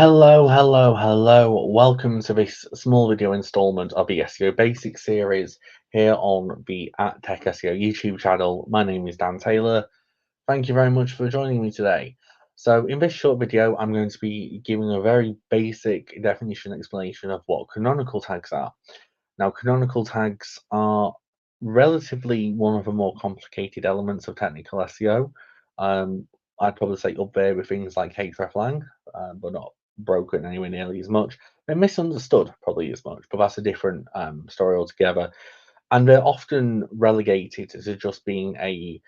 Hello. Welcome to this small video installment of the SEO Basics series here on the Tech SEO YouTube channel. My name is Dan Taylor. Thank you very much for joining me today. So in this short video, I'm going to be giving a very basic definition explanation of what canonical tags are. Now, canonical tags are relatively one of the more complicated elements of technical SEO. I'd probably say up there with things like hreflang, but not broken anywhere nearly as much. They're misunderstood probably as much, but that's a different story altogether. And they're often relegated to just being a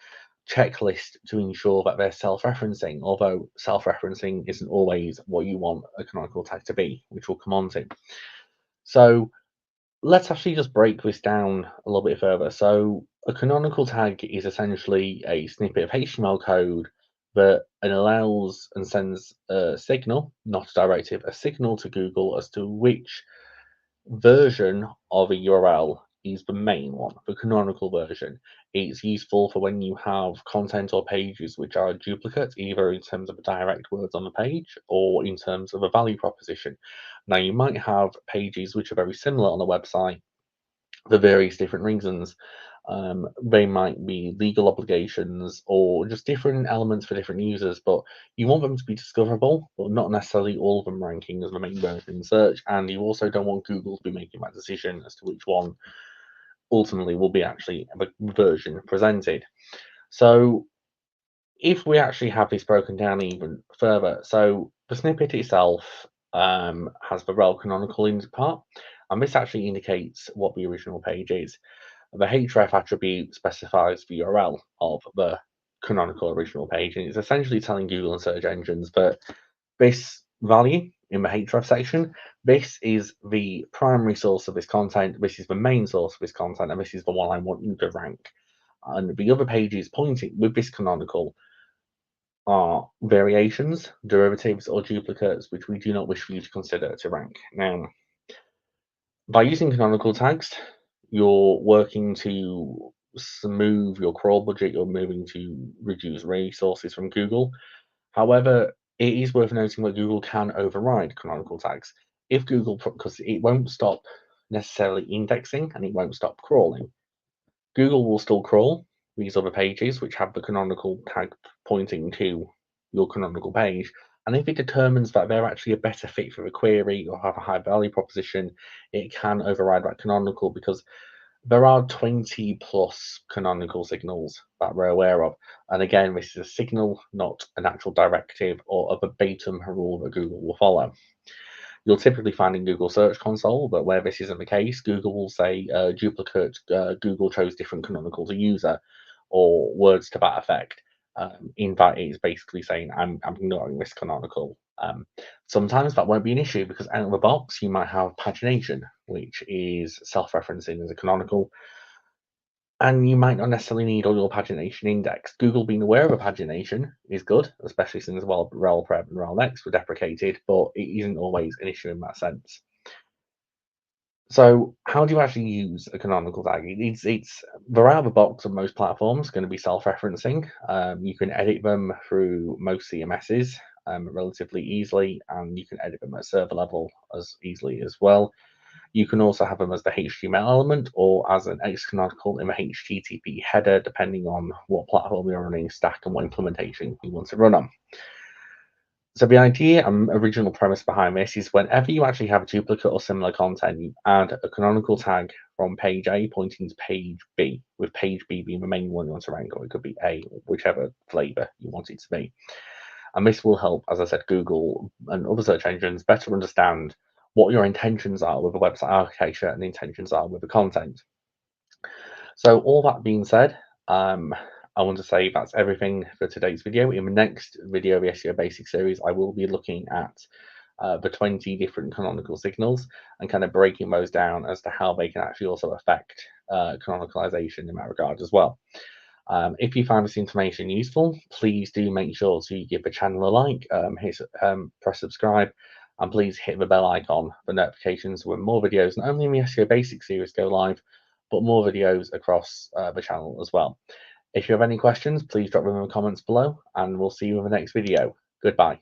checklist to ensure that they're self-referencing, although self-referencing isn't always what you want a canonical tag to be, which we'll come on to. So let's actually just break this down a little bit further. So a canonical tag is essentially a snippet of HTML code that allows and sends a signal, not a directive, a signal to Google as to which version of a URL is the main one, the canonical version. It's useful for when you have content or pages which are duplicate, either in terms of direct words on the page or in terms of a value proposition. Now, you might have pages which are very similar on the website for various different reasons. They might be legal obligations or just different elements for different users, but you want them to be discoverable, but not necessarily all of them ranking as the main version in search. And you also don't want Google to be making that decision as to which one ultimately will be actually the version presented. So if we actually have this broken down even further, so the snippet itself has the rel canonical in part, and this actually indicates what the original page is. The href attribute specifies the URL of the canonical original page, and it's essentially telling Google and search engines that this value in the href section, this is the primary source of this content, this is the main source of this content, and this is the one I want you to rank. And the other pages pointing with this canonical are variations, derivatives, or duplicates which we do not wish for you to consider to rank. Now, by using canonical tags, you're working to smooth your crawl budget, you're moving to reduce resources from Google. However, it is worth noting that Google can override canonical tags. If Google, because it won't stop necessarily indexing and it won't stop crawling. Google will still crawl these other pages which have the canonical tag pointing to your canonical page. And if it determines that they're actually a better fit for a query or have a high value proposition, it can override that canonical because there are 20 plus canonical signals that we're aware of. And again, this is a signal, not an actual directive or a verbatim rule that Google will follow. You'll typically find in Google Search Console that where this isn't the case, Google will say duplicate, Google chose different canonical to user, or words to that effect. In that, it's basically saying, I'm ignoring this canonical. Sometimes that won't be an issue because out of the box, you might have pagination, which is self-referencing as a canonical, and you might not necessarily need all your pagination indexed. Google being aware of a pagination is good, especially since rel prep and rel next were deprecated, but it isn't always an issue in that sense. So how do you actually use a canonical tag? It's they're out of the box on most platforms, going to be self-referencing. You can edit them through most CMSs relatively easily, and you can edit them at server level as easily as well. You can also have them as the HTML element or as an X-canonical in the HTTP header, depending on what platform you're running, stack, and what implementation you want to run on. So the idea and original premise behind this is whenever you actually have a duplicate or similar content, you add a canonical tag from page A pointing to page B, with page B being the main one you want to rank, or it could be A, whichever flavor you want it to be. And this will help, as I said, Google and other search engines better understand what your intentions are with the website architecture and the intentions are with the content. So all that being said, I want to say that's everything for today's video. In the next video of the SEO Basics series, I will be looking at the 20 different canonical signals and kind of breaking those down as to how they can actually also affect canonicalization in that regard as well. If you find this information useful, please do make sure to give the channel a like, press subscribe, and please hit the bell icon for notifications when more videos, not only in the SEO Basics series, go live, but more videos across the channel as well. If you have any questions, please drop them in the comments below, and we'll see you in the next video. Goodbye.